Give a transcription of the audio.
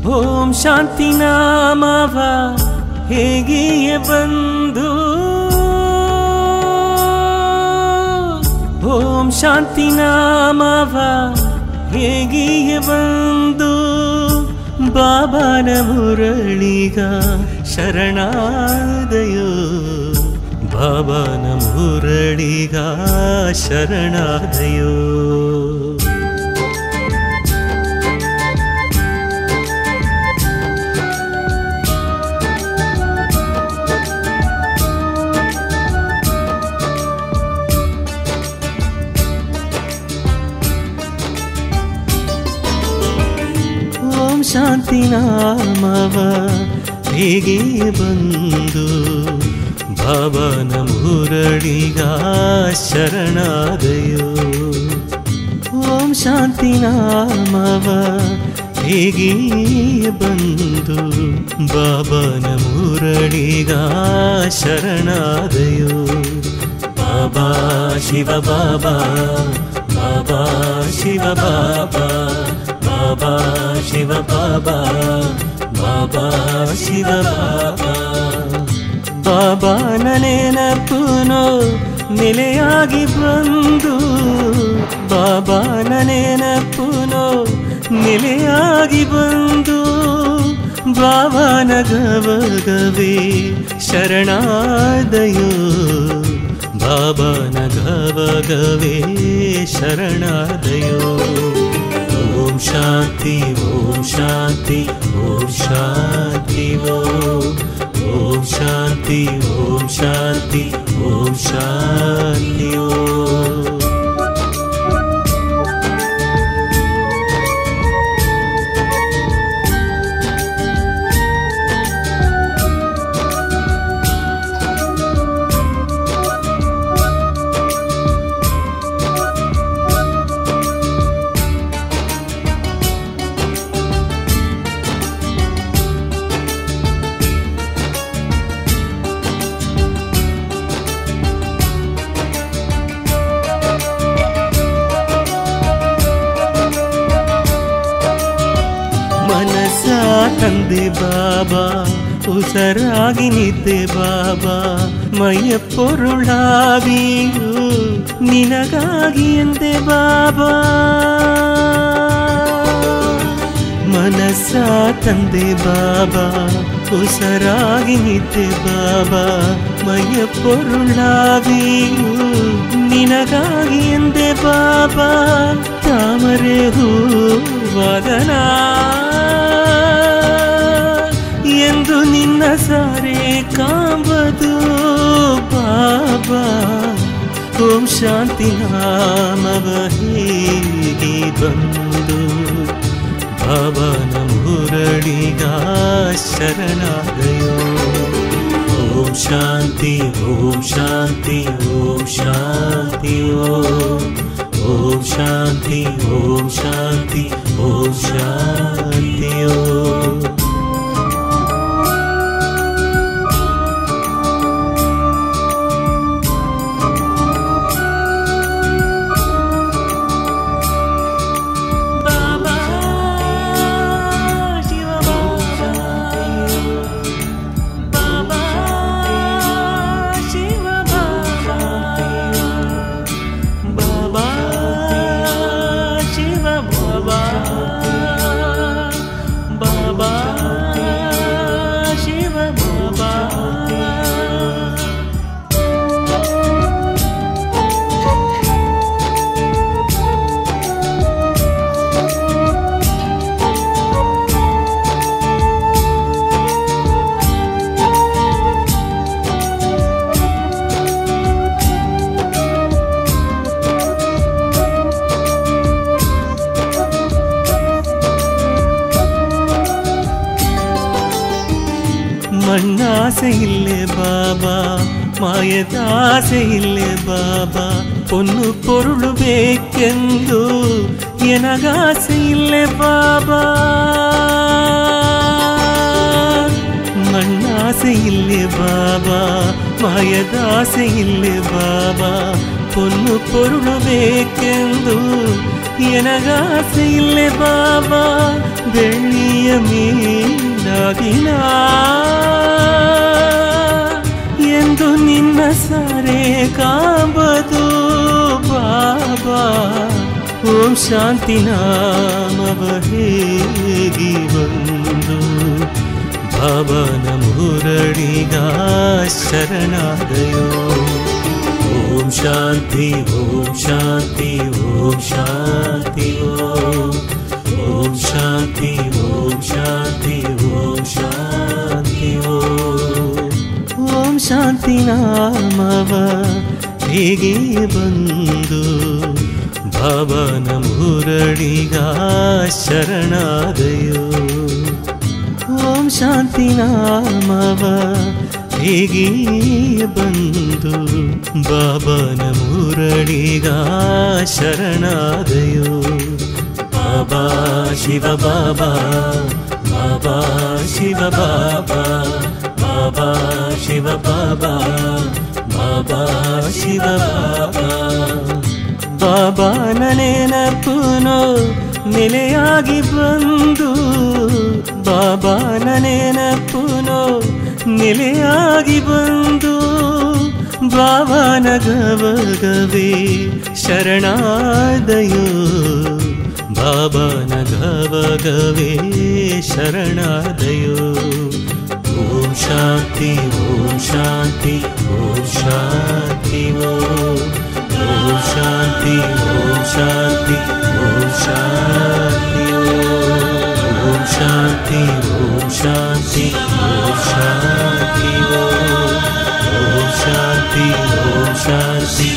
ಓಂ ಶಾಂತಿ ನಾಮವ ಹೇಗೆಯೇ ಬಂದು ಓಂ ಶಾಂತಿ ನಾಮವ ಹೇಗೆಯೇ ಬಂದು ಬಾಬಾನ ಮುರಳಿಗ ಶರಣಾದಯೋ ಬಾಬಾನ ಮುರಳಿಗ ಶರಣಾದಯೋ ಶಾಂತಿ ನಾಮವ ಹೇಗೆ ಬಂದು ಬಾಬಾನ ಮುರಳಿಗ ಶರಣಾದಯೋ ಓಂ ಶಾಂತಿ ನಾಮವ ಹೇಗೆ ಬಂದು ಬಾಬಾನ ಮುರಳಿಗ ಶರಣಾದಯೋ ಬಾಬಾ ಶಿವ ಬಾಬಾ ಬಾಬಾ ಶಿವ ಬಾಬಾ ಬಾಬಾ ಶಿವ ಬಾಬಾ ಬಾಬಾ ಶಿವ ಬಾಬಾ ಬಾಬಾನ ನೆನಪುನೋ ನೆಲೆಯಾಗಿ ಬಂದು ಬಾಬಾನ ನೆನಪುನೋ ನೆಲೆಯಾಗಿ ಬಂದು ಬಾಬಾನ ಗವಗವೇ ಶರಣಾದಯೋ ಬಾಬಾನ ಗವಗವೇ ಶರಣಾದಯೋ ಓಂ ಶಾಂತಿ ಓಂ ಶಾಂತಿ ಓಂ ಶಾಂತಿ ಓಂ ಶಾಂತಿ ಓಂ ಶಾಂತಿ ಓಂ ಶಾಂತಿ ತಂದೆ ಬಾಬಾ ಉಸರಾಗಿ ನಿದ್ದೆ ಬಾಬಾ ಮೈಯ ಪೊರುಳಾಗಿಯೂ ನಿನಗಾಗಿ ಎಂದೆ ಬಾಬಾ ಮನಸ್ಸ ತಂದೆ ಬಾಬಾ ಉಸರಾಗಿ ನಿದ್ದೆ ಬಾಬಾ ಮೈಯ ಪೊರುಳಾಗಿಯೂ ನಿನಗಾಗಿ ಎಂದೆ ಬಾಬಾ ತಾಮರೆ ಹೂವಾದನ ಎಂದು ನಿನ್ನ ಸಾರೆ ಕಾಂಬದು ಬಾಬಾ ಓಂ ಶಾಂತಿ ನಾಮವ ಹೇಗೆ ಬಂದು ಬಾಬಾನ ಮುರಳಿಗ ಶರಣಾದಯೋ ಓಂ ಶಾಂತಿ ಓಂ ಶಾಂತಿ ಓಂ ಶಾಂತಿ ಓಂ ಶಾಂತಿ ಓಂ ಶಾಂತಿ ಓಂ ಶಾಂತಿ ಮಣ್ಣಾಸೆ ಇಲ್ಲೇ ಬಾಬಾ ಮಾಯದಾಸೆ ಇಲ್ಲೇ ಬಾಬಾ ಪೊನ್ನು ಪೊರುಳು ಬೇಕೆಂದು ಎನಗಾಸೆ ಇಲ್ಲೇ ಬಾಬಾ ಮಣ್ಣಾಸೆ ಇಲ್ಲೇ ಬಾಬಾ ಮಾಯದಾಸೆ ಇಲ್ಲೇ ಬಾಬಾ ಪೊನ್ನು ಪೊರುಳು ಬೇಕೆಂದು ಎನಗಾಸೆ ಇಲ್ಲೆ ಬಾಬಾ ಬೆಳ್ಳಿಯ ಮೀನಾಗಿನ ಎಂದು ನಿನ್ನ ಸಾರೆ ಕಾಂಬದು ಬಾಬಾ ಓಂ ಶಾಂತಿ ನಾಮವ ಹೇಗಿ ಬಂದು ಬಾಬನ ಮುರಳಿಗ ಶರಣಾದಯೋ ಓಂ ಶಾಂತಿ ಓಂ ಶಾಂತಿ ಓಂ ಶಾಂತಿ ಓಂ ಶಾಂತಿ ಓಂ ಶಾಂತಿ ಓಂ ಶಾಂತಿ ಓಂ ಶಾಂತಿ ನಾಮವ ಹೇಗೆ ಬಂದು ಬಾಬನ ಮುರಳಿಗ ಶರಣಾದಯೋ ಓಂ ಶಾಂತಿ ನಾಮವ ಹೇಗೆ ಬಂದು ಬಾಬನ ಮುರಳಿಗ ಶರಣಾದಯೋ ಬಾಬಾ ಶಿವ ಬಾಬಾ ಬಾಬಾ ಶಿವ ಬಾಬಾ ಬಾಬಾ ಶಿವ ಬಾಬಾ ಬಾಬಾ ಶಿವ ಬಾಬಾ ಬಾಬಾನ ನೆನಪುನೋ ನೆಲೆಯಾಗಿ ಬಂದು ಬಾಬಾನ ನೆನಪುನೋ ನೆಲೆಯಾಗಿ ಬಂದು ಬಾಬಾನ ಗವಗವೇ ಶರಣಾದಯೋ ಬಾಬಾನ ಗವಗವೇ ಶರಣಾದಯೋ ಓಂ ಶಾಂತಿ ಓಂ ಶಾಂತಿ ಓಂ ಶಾಂತಿ ಓಂ ಶಾಂತಿ ಓಂ ಶಾಂತಿ ಓಂ ಶಾಂತಿ ಓಂ ಶಾಂತಿ ಓಂ ಶಾಂತಿ ಓಂ ಶಾಂತಿ ಓಂ ಶಾಂತಿ ಓಂ ಶಾಂತಿ